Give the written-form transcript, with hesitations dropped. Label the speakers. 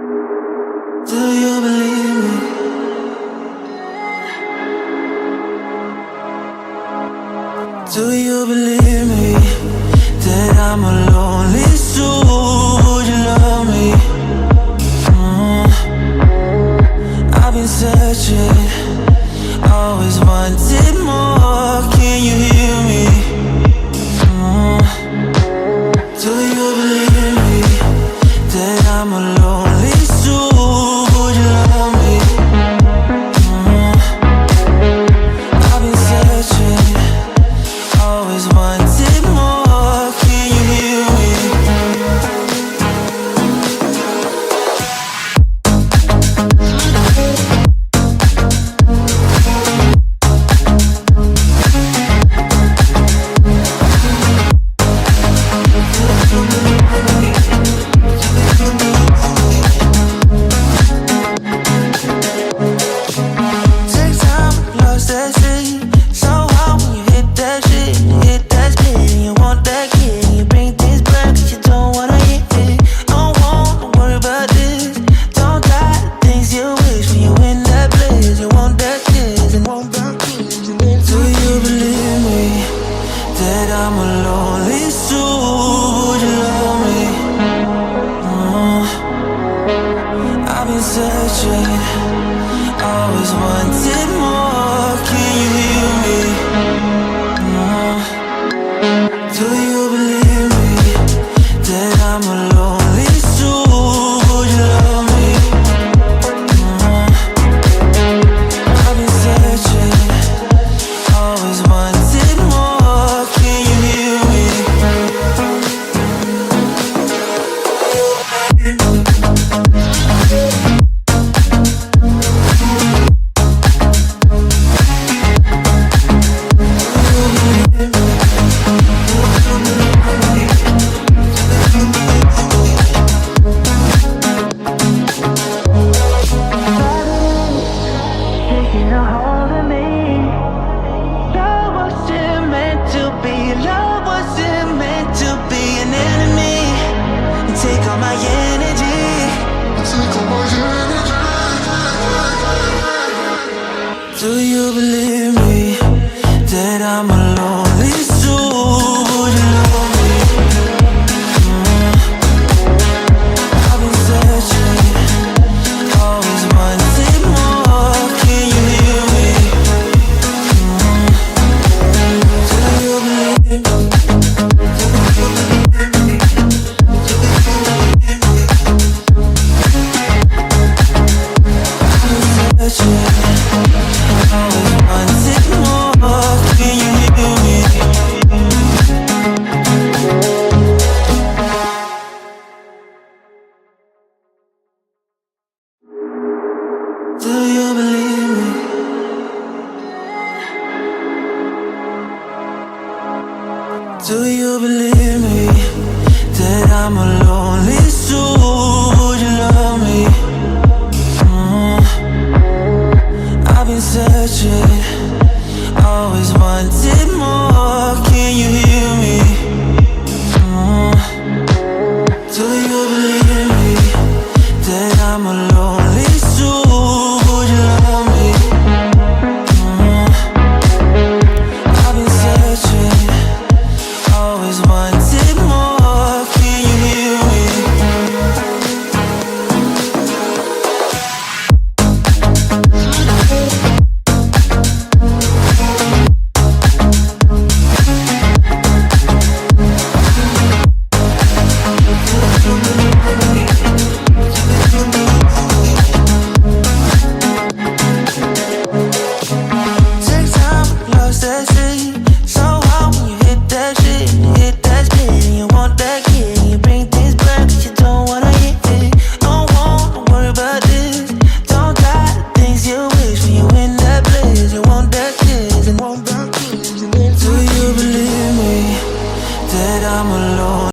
Speaker 1: Do you believe me? Do you believe me that I'm a lonely soul? Would you love me? I've been searching, always wanted more. Can you hear me? Do you believe me that I'm a lonely soul? Would you love me? I've been searching, always wanted more. Can you hear me? Take time, lost that sleep. So hard when you hit that shit. Hit that split and you want that kid. You bring things back 'cause you don't wanna hit it. Don't wanna worry about this. Don't die the things you wish when you in that place. You want that kiss and want that kiss. Do you believe me that I'm a lonely soul? Would you love me? I've been searching, always wanted more. Can you hear me? Do you believe me that I'm a lonely soul? Would you love me? I've been searching, always wanted more. Can you hear me? Taking a hold of me. Love wasn't meant to be. Love wasn't meant to be an enemy. You take all my energy. Do you believe me that I'm alone?